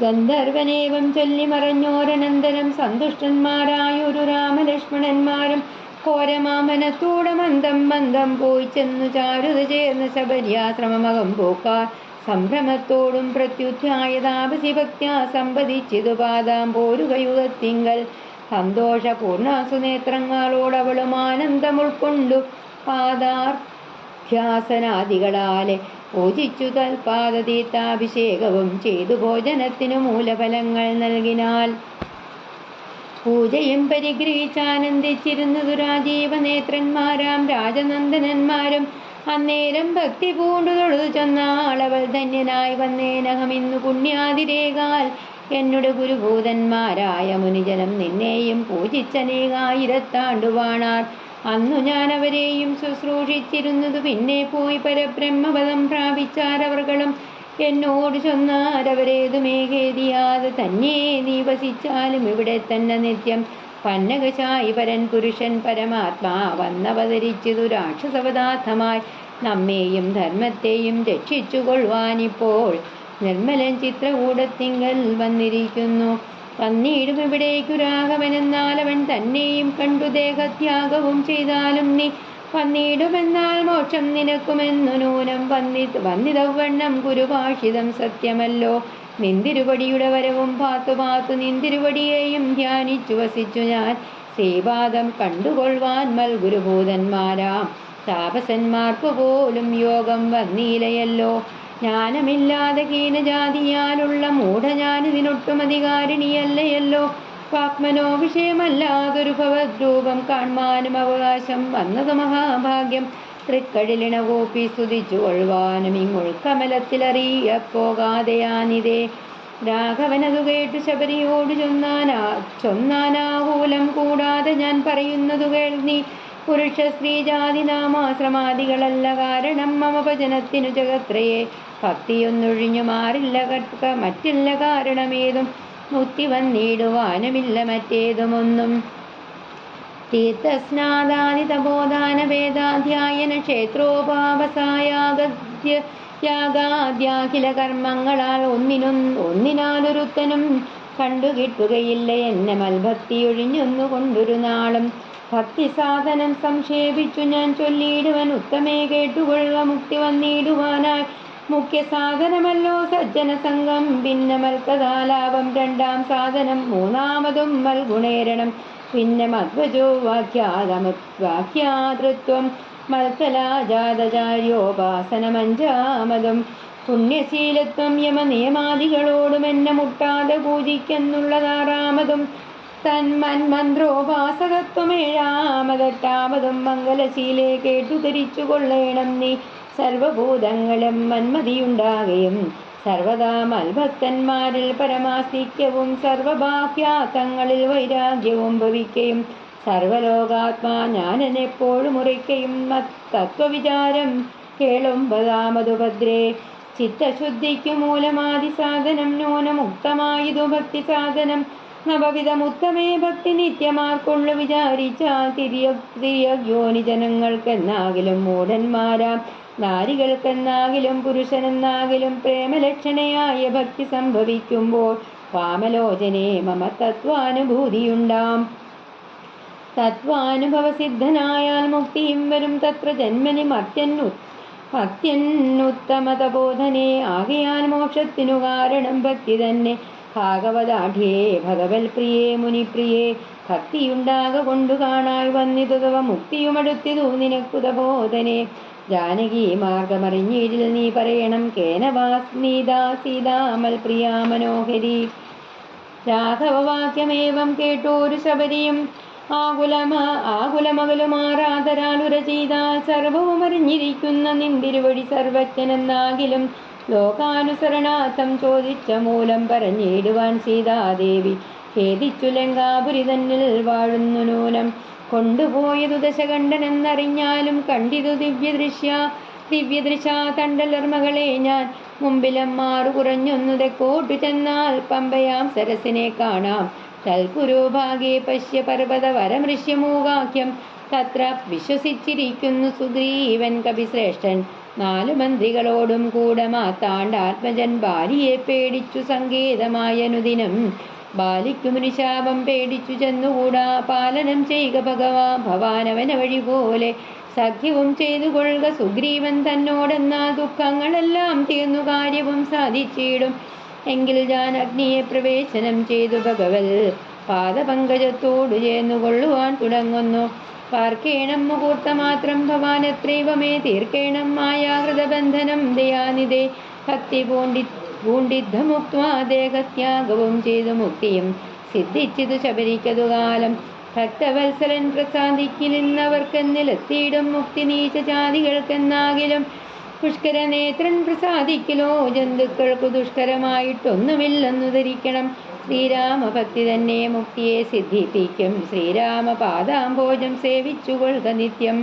ഗന്ധർവനേവം ചൊല്ലി മറഞ്ഞോരനന്തരം സന്തുഷ്ടന്മാരായൊരു രാമലക്ഷ്മണന്മാരും ഘോരമാമനത്തൂടെ മന്ദം മന്ദം പോയി ചെന്നു ചാരുത ചേർന്ന് ശബര്യാശ്രമമകം പോക്കാർ സംഭ്രമത്തോടും പ്രത്യുധ്യായതാപസി ഭക്ത്യാ സമ്പതിച്ചിതു പാദാം പോരുകയുഗത്തിങ്കൽ സന്തോഷപൂർണസുനേത്രങ്ങളോടവളും ആനന്ദമുൾക്കൊണ്ടു പാദാർഭ്യാസനാദികളാലെ പൂജിച്ചു തൽപാദതീർത്ഥാഭിഷേകവും ചെയ്തു ഭോജനത്തിനു മൂലഫലങ്ങൾ നൽകിനാൽ പൂജയും പരിഗ്രഹിച്ചാനന്ദിച്ചിരുന്നതു രാജീവനേത്രന്മാരാം രാജനന്ദനന്മാരും അന്നേരം ഭക്തി പൂണ്ടു തൊഴുതു ചെന്നാളവൾ ധന്യനായി വന്നേനഹമിന്നു പുണ്യാതിരേകാൽ എന്നുടെ ഗുരുഭൂതന്മാരായ മുനിജനം നിന്നെയും പൂജിച്ചനേകായിരത്താണ്ടുവാണാർ അന്നു ഞാൻ അവരെയും ശുശ്രൂഷിച്ചിരുന്നതു പിന്നെ പോയി പരബ്രഹ്മപദം പ്രാപിച്ചാരവർകളും എന്നോട് ചൊന്നാരവരേതുമേകേതിയാതെ തന്നെ നീ വസിച്ചാലും ഇവിടെ തന്നെ നിത്യം പന്നകശായി പരൻ പുരുഷൻ പരമാത്മാ വന്നവതരിച്ചതു രാക്ഷസപദാർത്ഥമായി നമ്മെയും ധർമ്മത്തെയും രക്ഷിച്ചു കൊള്ളുവാനിപ്പോൾ നിർമ്മലൻ ചിത്രകൂടത്തിങ്കൽ വന്നിരിക്കുന്നു വന്നിടും ഇവിടേക്കു രാഘവനെന്നാൽ അവൻ തന്നെയും കണ്ടു ദേഹത്യാഗവും ചെയ്താലും നീ വന്നിടുമെന്നാൽ മോക്ഷം നിനക്കുമെന്നു നൂനം വന്നിതവണ്ണം ഗുരുഭാഷിതം സത്യമല്ലോ നിന്തിരുവടിയുടെ വരവും പാത്തു നിന്തിരുവടിയെയും ധ്യാനിച്ചു വസിച്ചു ഞാൻ ശ്രീപാദം കണ്ടുകൊള്ളുവാൻ മൽഗുരുഭൂതന്മാരാം താപസന്മാർക്കു പോലും യോഗം വന്നീലയല്ലോ ജ്ഞാനമില്ലാതെ ഹീനജാതിയാലുള്ള മൂഢജ്ഞാനിതിനൊട്ടും അധികാരിണിയല്ലയല്ലോ വാക്മനോ വിഷയമല്ലാതൊരു ഭവദ്രൂപം കാണുവാനും അവകാശം വന്നതു മഹാഭാഗ്യം തൃക്കടിലിണകോപ്പി സ്തുതിച്ചു കൊള്ളുവാനും ഇങ്ങുൾക്കമലത്തിലറിയപ്പോകാതെയാനിതേ രാഘവനതു കേട്ടു ശബരിയോട് ചൊന്നാനാകൂലം കൂടാതെ ഞാൻ പറയുന്നതു കേൾനീ പുരുഷ സ്ത്രീ ജാതി നാമാശ്രമാദികളല്ല കാരണം മമ ഭജനത്തിനു ജഗത്രയെ ഭക്തിയൊന്നൊഴിഞ്ഞു മാറില്ല മറ്റില്ല കാരണമേതും മുക്തി വന്നിടുവാനുമില്ല മറ്റേതുമൊന്നും തീർത്ഥസ്നാദാദി തപോദാന വേദാധ്യായന ക്ഷേത്രോപാവസായാഗദ്യ യാഗാദ്യാഖില കർമ്മങ്ങളാൽ ഒന്നിനാലൊരുത്തനും കണ്ടുകിട്ടുകയില്ല എന്നെ മൽഭക്തിയൊഴിഞ്ഞൊന്നു കൊണ്ടൊരു നാളും ഭക്തി സാധനം സംക്ഷേപിച്ചു ഞാൻ ചൊല്ലിയിടുവൻ ഉത്തമേ കേട്ടുകൊള്ളുക മുക്തി വന്നിടുവാനായി മുഖ്യ സാധനമല്ലോ സജ്ജന സംഘം പിന്നെ മൽക്കഥാലാപം രണ്ടാം സാധനം മൂന്നാമതും മൽഗുണേരണം പിന്നെ മധ്വജോ വാക്യാതൃത്വം മൽക്കലാജാതചാര്യോപാസനമഞ്ചാമതും പുണ്യശീലത്വം യമനിയമാദികളോടും എന്നെ മുട്ടാതെ പൂജിക്കുന്നുള്ളതാറാമതും തന്മന്മന്ത്രോപാസകത്വമേഴാമതെട്ടാമതും മംഗലശീലെ കേട്ടുധരിച്ചു കൊള്ളേണം നീ സർവഭൂതങ്ങളും മന്മതിയുണ്ടാകുകയും സർവദാ മൽഭക്തന്മാരിൽ പരമാസ്തിക്യവും സർവബാഹ്യാതങ്ങളിൽ വൈരാഗ്യവും ഭവിക്കുകയും സർവലോകാത്മാ ഞാനെപ്പോഴും ഉറയ്ക്കയും തത്വവിചാരം കേളുമ്പതാമതു ഭദ്രേ ചിത്തശുദ്ധിക്കു മൂലമാദി സാധനം ന്യൂനമുക്തമായതു ഭക്തി സാധനം നവവിധമുത്തമേ ഭക്തി നിത്യമാർക്കൊള്ളു വിചാരിച്ചാൽ തിരിയോനി ജനങ്ങൾക്കെന്നാകിലും മൂഢന്മാരാം നാരികൾക്കെന്നാകിലും പുരുഷനെന്നാകിലും പ്രേമലക്ഷണയായ ഭക്തി സംഭവിക്കുമ്പോൾ വാമലോചനെ മമ തത്വാനുഭൂതിയുണ്ടാം തത്വാനുഭവസിദ്ധനായാൽ മുക്തിയും വരും തത്ര ജന്മനി മർത്യൻ ഭക്ത്യനുത്തമ തപോധനെ ആകയാൽ മോക്ഷത്തിനു കാരണം ഭക്തി തന്നെ. ഭാഗവതാഠ്യേ ഭഗവൽ പ്രിയേ മുനിപ്രിയേ ഭക്തിയുണ്ടാക കൊണ്ടു കാണായി വന്നിതു തവ മുക്തിയുമടുത്തിതു നിനക്കു തപോധനെ. ജാനകി മാർഗമറിഞ്ഞീരിൽ നീ പറയണം കേനവാസ്മീതാ സീതാമൽ പ്രിയാ മനോഹരി. രാഘവവാക്യമേവം കേട്ടോരു ശബരിയും ആകുലമകലുമാറാതരാലുര ചെയ്താൽ സർവവും അറിഞ്ഞിരിക്കുന്ന നിന്തിരുവടി സർവജ്ഞനെന്നാകിലും ലോകാനുസരണാർത്ഥം ചോദിച്ച മൂലം പറഞ്ഞിടുവാൻ സീതാദേവി ഖേദിച്ചു ലങ്കാപുരി തന്നിൽ വാഴുന്നു നൂനം. കൊണ്ടുപോയതു ദശകണ്ഠനെന്നറിഞ്ഞാലും കണ്ടിതു ദിവ്യദൃശ തണ്ടലർമകളെ ഞാൻ. മുമ്പിലം മാറു കുറഞ്ഞൊന്നു തെക്കോട്ടു ചെന്നാൽ പമ്പയാം സരസിനെ കാണാം. തൽപുരോഭാഗേ പശ്യ പർവ്വത വരമൃഷ്യമൂകാഖ്യം. തത്ര വിശ്വസിച്ചിരിക്കുന്നു സുഗ്രീവൻ കപിശ്രേഷ്ഠൻ. 4 മന്ത്രികളോടും കൂടെ മാത്താണ്ടാത്മജൻ ബാലിയെ പേടിച്ചു സങ്കേതമായനുദിനം. ബാലിക്കു മുനിശാപം പേടിച്ചു ചെന്നുകൂടാ പാലനം ചെയ്യുക ഭവാനവന വഴി പോലെ. സഖ്യവും ചെയ്തു കൊള്ളുക സുഗ്രീവൻ തന്നോടെന്നാൽ ദുഃഖങ്ങളെല്ലാം തീർന്നു കാര്യവും സാധിച്ചിടും. എങ്കിൽ ഞാൻ അഗ്നിയെ പ്രവേശനം ചെയ്തു ഭഗവൽ പാദപങ്കജത്തോടു ചേർന്നു കൊള്ളുവാൻ തുടങ്ങുന്നു. പാർക്കേണം മുഹൂർത്തമാത്രം ഭവാനത്രൈവമേ തീർക്കേണം മായാകൃതബന്ധനം ദയാനിധേ. ഭക്തി പൂണ്ടിദ്ധമുക്വാ ദേഹത്യാഗവും ചെയ്തു മുക്തിയും സിദ്ധിച്ചിതു ശബരിക്കതു കാലം. ഭക്തവത്സലൻ പ്രസാദിക്കിലിന്നവർക്കെന്നിലെത്തിയിടും മുക്തി നീചജാതികൾക്കെന്നാകിലും. പുഷ്കരനേത്രൻ പ്രസാദിക്കിലോ ജന്തുക്കൾക്കു ദുഷ്കരമായിട്ടൊന്നുമില്ലെന്നു ധരിക്കണം. ശ്രീരാമഭക്തി തന്നെ മുക്തിയെ സിദ്ധിപ്പിക്കും. ശ്രീരാമപാദാംഭോജം സേവിച്ചുകൊള്ളുക നിത്യം.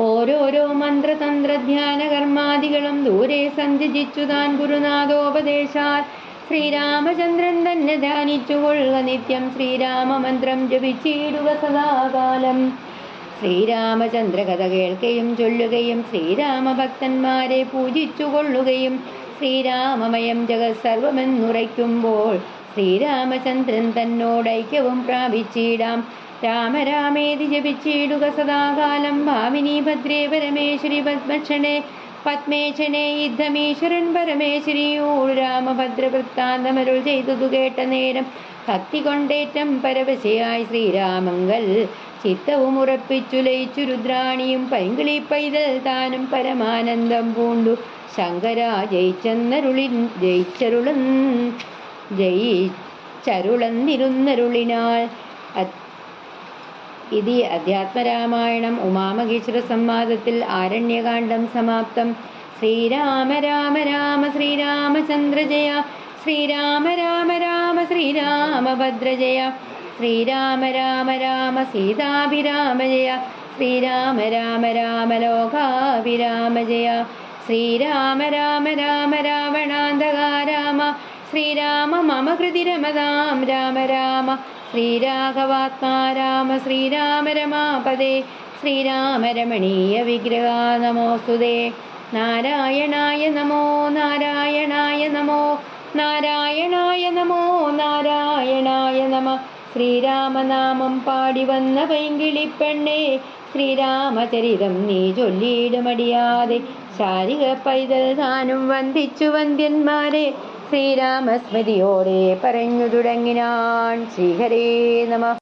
ഓരോരോ മന്ത്രതന്ത്രധ്യാന കർമാദികളും ദൂരെ സന്ധ്യജിച്ചു താൻ ഗുരുനാഥോപദേശാൽ ശ്രീരാമചന്ദ്രൻ തന്നെ ധ്യാനിച്ചുകൊള്ളുക നിത്യം. ശ്രീരാമമന്ത്രം ജപിച്ചിടുക സദാകാലം. ശ്രീരാമചന്ദ്ര കഥ കേൾക്കുകയും ചൊല്ലുകയും ശ്രീരാമഭക്തന്മാരെ പൂജിച്ചു കൊള്ളുകയും ശ്രീരാമമയം ജഗത് സർവമെന്നുറയ്ക്കുമ്പോൾ ശ്രീരാമചന്ദ്രൻ തന്നോടൈക്യവും പ്രാപിച്ചിടാം. രാമരാമേതി ജപിച്ചിടുക സദാകാലം. ഭാമിനി ഭദ്രേ പരമേശ്വരി പത്മേശനെ യുദ്ധമീശ്വരൻ പരമേശ്വരിയോട് രാമഭദ്ര വൃത്താന്തമരുൾ ചെയ്തതു കേട്ട നേരം ഭക്തി കൊണ്ടേറ്റം പരവശയായി ശ്രീരാമങ്കൽ ചിത്തവും ഉറപ്പിച്ചു ലയിച്ചു രുദ്രാണിയും പൈങ്കിളി പൈതൽ താനും പരമാനന്ദം പൂണ്ടു. ശങ്കര ജയിച്ചരുളന്നിരുന്നരുളിനാൾ. ഇതി അധ്യാത്മരാമായണം ഉമാമഹേശ്വര സംവാദത്തിൽ ആരണ്യകാണ്ഡം സമാപ്തം. ശ്രീരാമ രാമ രാമ ശ്രീരാമചന്ദ്ര ജയ. ശ്രീരാമ രാമ രാമ ശ്രീരാമഭദ്ര ജയ. ശ്രീരാമ രാമ രാമ സീതാഭിരാമ ജയ. ശ്രീരാമ രാമ രാമ ലോകാഭിരാമ ജയ. ശ്രീരാമ രാമ രാമ രാവണാന്തകാ രാമ. ശ്രീരാമ മമ ഹൃദി രമതാം രാമ രാമ. ശ്രീരാഘവാത്മാ രാമ. ശ്രീരാമ രമാപദേ. ശ്രീരാമ രമണീയ വിഗ്രഹ നമോസ്തുതേ. നാരായണായ നമോ നാരായണായ നമോ നാരായണായ നമോ നാരായണായ നമ. ശ്രീരാമനാമം പാടി വന്ന പൈങ്കിളിപ്പെണ്ണേ ശ്രീരാമചരിതം നീ ചൊല്ലിയിടുമടിയാതെ. ശാരിക പൈതൽ താനും വന്ദിച്ചു വന്ദ്യന്മാരെ ശ്രീരാമസ്മൃതിയോടെ പറഞ്ഞു തുടങ്ങിനാൻ. ശ്രീഹരേ നമഃ.